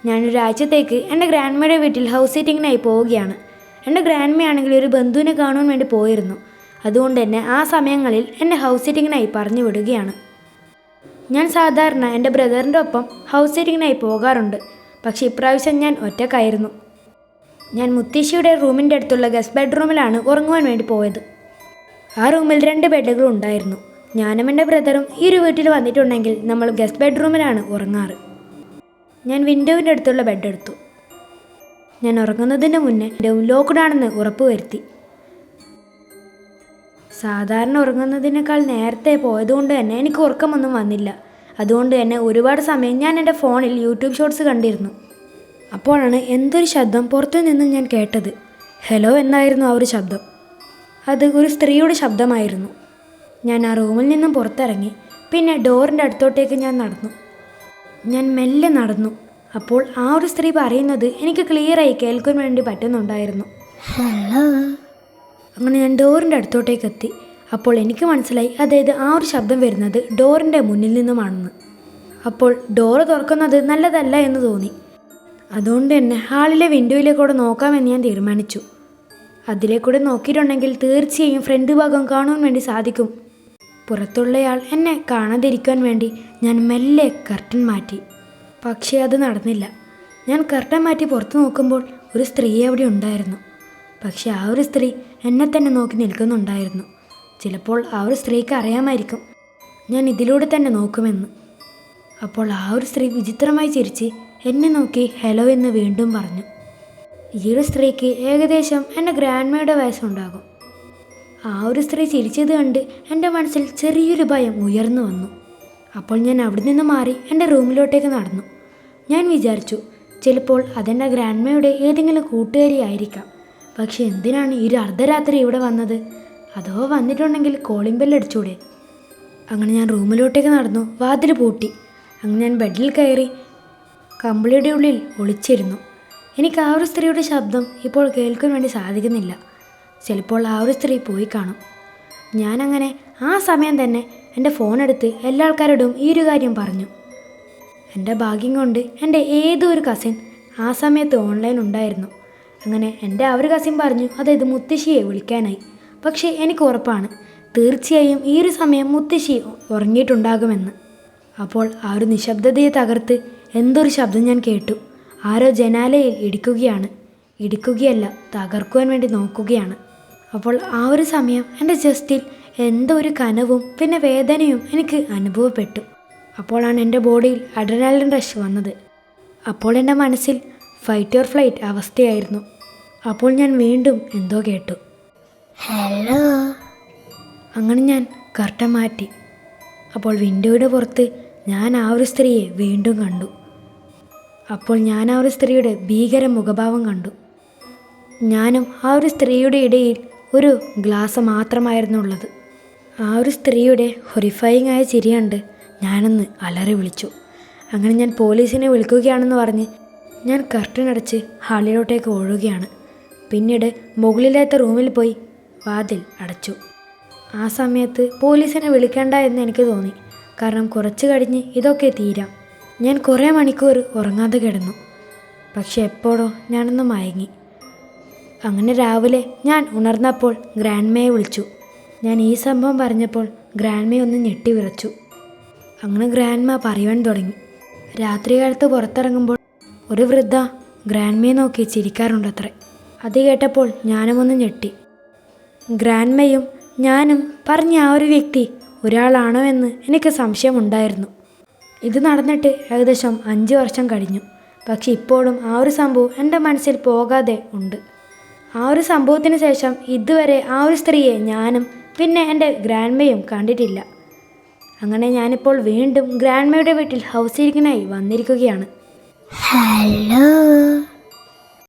ഞാനൊരാഴ്ചത്തേക്ക് എൻ്റെ ഗ്രാൻഡ്മയുടെ വീട്ടിൽ ഹൗസ് സീറ്റിങ്ങിനായി പോവുകയാണ്. എൻ്റെ ഗ്രാൻഡ്മയാണെങ്കിൽ ഒരു ബന്ധുവിനെ കാണുവാൻ വേണ്ടി പോയിരുന്നു. അതുകൊണ്ട് തന്നെ ആ സമയങ്ങളിൽ എന്നെ ഹൗസ് സീറ്റിങ്ങിനായി പറഞ്ഞു വിടുകയാണ്. ഞാൻ സാധാരണ എൻ്റെ ബ്രദറിൻ്റെ ഒപ്പം ഹൗസ് സീറ്റിങ്ങിനായി പോകാറുണ്ട്. പക്ഷേ ഇപ്രാവശ്യം ഞാൻ ഒറ്റക്കായിരുന്നു. ഞാൻ മുത്തശ്ശിയുടെ റൂമിൻ്റെ അടുത്തുള്ള ഗസ്റ്റ് ബെഡ്റൂമിലാണ് ഉറങ്ങുവാൻ വേണ്ടി പോയത്. ആ റൂമിൽ 2 ബെഡുകൾ ഉണ്ടായിരുന്നു. ഞാനും എൻ്റെ ബ്രദറും ഈ ഒരു വീട്ടിൽ വന്നിട്ടുണ്ടെങ്കിൽ നമ്മൾ ഗസ്റ്റ് ബെഡ്റൂമിലാണ് ഉറങ്ങാറ്. ഞാൻ വിൻഡോവിൻ്റെ അടുത്തുള്ള ബെഡ് എടുത്തു. ഞാൻ ഉറങ്ങുന്നതിന് മുന്നേ ലോക്ക്ഡ് ആണെന്ന് ഉറപ്പുവരുത്തി. സാധാരണ ഉറങ്ങുന്നതിനേക്കാൾ നേരത്തെ പോയതുകൊണ്ട് തന്നെ എനിക്ക് ഉറക്കമൊന്നും വന്നില്ല. അതുകൊണ്ട് തന്നെ ഒരുപാട് സമയം ഞാൻ എൻ്റെ ഫോണിൽ യൂട്യൂബ് ഷോർട്സ് കണ്ടിരുന്നു. അപ്പോഴാണ് എന്തൊരു ശബ്ദം പുറത്തു നിന്നും ഞാൻ കേട്ടത്. ഹലോ എന്നായിരുന്നു ആ ഒരു ശബ്ദം. അത് ഒരു സ്ത്രീയുടെ ശബ്ദമായിരുന്നു. ഞാൻ ആ റൂമിൽ നിന്നും പുറത്തിറങ്ങി. പിന്നെ ഡോറിൻ്റെ അടുത്തോട്ടേക്ക് ഞാൻ നടന്നു. ഞാൻ മെല്ലെ നടന്നു. അപ്പോൾ ആ ഒരു സ്ത്രീ പറയുന്നത് എനിക്ക് ക്ലിയറായി കേൾക്കാൻ വേണ്ടി പറ്റുന്നുണ്ടായിരുന്നു. ഹലോ. അങ്ങനെ ഞാൻ ഡോറിൻ്റെ അടുത്തോട്ടേക്ക് എത്തി. അപ്പോൾ എനിക്ക് മനസ്സിലായി അതായത് ആ ഒരു ശബ്ദം വരുന്നത് ഡോറിൻ്റെ മുന്നിൽ നിന്നുമാണെന്ന്. അപ്പോൾ ഡോറ് തുറക്കുന്നത് നല്ലതല്ല എന്ന് തോന്നി. അതുകൊണ്ട് തന്നെ ഹാളിലെ വിൻഡോയിലേക്കൂടെ നോക്കാമെന്ന് ഞാൻ തീരുമാനിച്ചു. അതിലേക്കൂടെ നോക്കിയിട്ടുണ്ടെങ്കിൽ തീർച്ചയായും ഫ്രണ്ട് ഭാഗം കാണുവാൻ വേണ്ടി സാധിക്കും. പുറത്തുള്ളയാൾ എന്നെ കാണാതിരിക്കാൻ വേണ്ടി ഞാൻ മെല്ലെ കർട്ടൻ മാറ്റി. പക്ഷേ അത് നടന്നില്ല. ഞാൻ കർട്ടൻ മാറ്റി പുറത്ത് നോക്കുമ്പോൾ ഒരു സ്ത്രീ അവിടെ ഉണ്ടായിരുന്നു. പക്ഷേ ആ ഒരു സ്ത്രീ എന്നെ തന്നെ നോക്കി നിൽക്കുന്നുണ്ടായിരുന്നു. ചിലപ്പോൾ ആ ഒരു സ്ത്രീക്ക് അറിയാമായിരിക്കും ഞാൻ ഇതിലൂടെ തന്നെ നോക്കുമെന്ന്. അപ്പോൾ ആ ഒരു സ്ത്രീ വിചിത്രമായി ചിരിച്ച് എന്നെ നോക്കി ഹലോ എന്ന് വീണ്ടും പറഞ്ഞു. ഈ ഒരു സ്ത്രീക്ക് ഏകദേശം എൻ്റെ ഗ്രാൻഡ്മയുടെ വയസ്സുണ്ടാകും. ആ ഒരു സ്ത്രീ ചിരിച്ചത് കണ്ട് എൻ്റെ മനസ്സിൽ ചെറിയൊരു ഭയം ഉയർന്നു വന്നു. അപ്പോൾ ഞാൻ അവിടെ നിന്ന് മാറി എൻ്റെ റൂമിലോട്ടേക്ക് നടന്നു. ഞാൻ വിചാരിച്ചു ചിലപ്പോൾ അതെൻ്റെ ഗ്രാൻഡ്മയുടെ ഏതെങ്കിലും കൂട്ടുകാരി ആയിരിക്കാം. പക്ഷെ എന്തിനാണ് ഈ ഒരു അർദ്ധരാത്രി ഇവിടെ വന്നത്? അഥവാ വന്നിട്ടുണ്ടെങ്കിൽ കോളിംഗ് ബെൽ അടിച്ചൂടെ? അങ്ങനെ ഞാൻ റൂമിലോട്ടേക്ക് നടന്നു. വാതിൽ പൂട്ടി. അങ്ങനെ ഞാൻ ബെഡിൽ കയറി കമ്പിളിയുടെ ഉള്ളിൽ ഒളിച്ചിരുന്നു. എനിക്ക് ആ ഒരു സ്ത്രീയുടെ ശബ്ദം ഇപ്പോൾ കേൾക്കാൻ വേണ്ടി സാധിക്കുന്നില്ല. ചിലപ്പോൾ ആ ഒരു സ്ത്രീ പോയി കാണും. ഞാനങ്ങനെ ആ സമയം തന്നെ എൻ്റെ ഫോണെടുത്ത് എല്ലാ ആൾക്കാരോടും ഈ ഒരു കാര്യം പറഞ്ഞു. എൻ്റെ ഭാഗ്യം കൊണ്ട് എൻ്റെ ഏതോ ഒരു കസിൻ ആ സമയത്ത് ഓൺലൈൻ ഉണ്ടായിരുന്നു. അങ്ങനെ എൻ്റെ ആ ഒരു കസിൻ പറഞ്ഞു അതായത് മുത്തശ്ശിയെ വിളിക്കാനായി. പക്ഷേ എനിക്ക് ഉറപ്പാണ് തീർച്ചയായും ഈ ഒരു സമയം മുത്തശ്ശി ഉറങ്ങിയിട്ടുണ്ടാകുമെന്ന്. അപ്പോൾ ആ ഒരു നിശബ്ദതയെ തകർത്ത് എന്തൊരു ശബ്ദം ഞാൻ കേട്ടു. ആരോ ജനാലയിൽ ഇടിക്കുകയല്ല തകർക്കുവാൻ വേണ്ടി നോക്കുകയാണ്. അപ്പോൾ ആ ഒരു സമയം എൻ്റെ ചെസ്റ്റിൽ എന്തോ ഒരു കനവും പിന്നെ വേദനയും എനിക്ക് അനുഭവപ്പെട്ടു. അപ്പോഴാണ് എൻ്റെ ബോഡിയിൽ അഡ്രിനാലിൻ റഷ് വന്നത്. അപ്പോൾ എൻ്റെ മനസ്സിൽ ഫൈറ്റ് ഓർ ഫ്ലൈറ്റ് അവസ്ഥയായിരുന്നു. അപ്പോൾ ഞാൻ വീണ്ടും എന്തോ കേട്ടു. ഹലോ. അങ്ങനെ ഞാൻ കർട്ടൻ മാറ്റി. അപ്പോൾ വിൻഡോയുടെ പുറത്ത് ഞാൻ ആ ഒരു സ്ത്രീയെ വീണ്ടും കണ്ടു. അപ്പോൾ ഞാൻ ആ ഒരു സ്ത്രീയുടെ ഭീകര മുഖഭാവം കണ്ടു. ഞാനും ആ ഒരു സ്ത്രീയുടെ ഇടയിൽ ഒരു ഗ്ലാസ് മാത്രമായിരുന്നു ഉള്ളത്. ആ ഒരു സ്ത്രീയുടെ ഹൊറിഫൈങ് ആയ ചിരി കണ്ട് ഞാനൊന്ന് അലറി വിളിച്ചു. അങ്ങനെ ഞാൻ പോലീസിനെ വിളിക്കുകയാണെന്ന് പറഞ്ഞ് ഞാൻ കർട്ടൻ അടച്ച് ഹാളിലോട്ടേക്ക് ഓടുകയാണ്. പിന്നീട് മുകളിലത്തെ റൂമിൽ പോയി വാതിൽ അടച്ചു. ആ സമയത്ത് പോലീസിനെ വിളിക്കേണ്ട എന്ന് എനിക്ക് തോന്നി. കാരണം കുറച്ച് കഴിഞ്ഞ് ഇതൊക്കെ തീരാം. ഞാൻ കുറേ മണിക്കൂർ ഉറങ്ങാതെ കിടന്നു. പക്ഷെ എപ്പോഴോ ഞാനൊന്ന് മയങ്ങി. അങ്ങനെ രാവിലെ ഞാൻ ഉണർന്നപ്പോൾ ഗ്രാൻഡ്മയെ വിളിച്ചു. ഞാൻ ഈ സംഭവം പറഞ്ഞപ്പോൾ ഗ്രാൻഡ്മയെ ഒന്ന് ഞെട്ടി വിറച്ചു. അങ്ങനെ ഗ്രാൻഡ്മ പറയുവാൻ തുടങ്ങി. രാത്രികാലത്ത് പുറത്തിറങ്ങുമ്പോൾ ഒരു വൃദ്ധ ഗ്രാൻഡ്മയെ നോക്കി ചിരിക്കാറുണ്ടത്രേ. അത് കേട്ടപ്പോൾ ഞാനും ഒന്ന് ഞെട്ടി. ഗ്രാൻഡ്മയും ഞാനും പറഞ്ഞ ആ ഒരു വ്യക്തി ഒരാളാണോ എന്ന് എനിക്ക് സംശയമുണ്ടായിരുന്നു. ഇത് നടന്നിട്ട് ഏകദേശം 5 വർഷം കഴിഞ്ഞു. പക്ഷെ ഇപ്പോഴും ആ ഒരു സംഭവം എൻ്റെ മനസ്സിൽ പോകാതെ ഉണ്ട്. ആ ഒരു സംഭവത്തിന് ശേഷം ഇതുവരെ ആ ഒരു സ്ത്രീയെ ഞാനും പിന്നെ എൻ്റെ ഗ്രാൻഡ്മയും കണ്ടിട്ടില്ല. അങ്ങനെ ഞാനിപ്പോൾ വീണ്ടും ഗ്രാൻഡ്മയുടെ വീട്ടിൽ ഹൗസ് സീറ്റിങ്ങിനായി വന്നിരിക്കുകയാണ്. ഹലോ.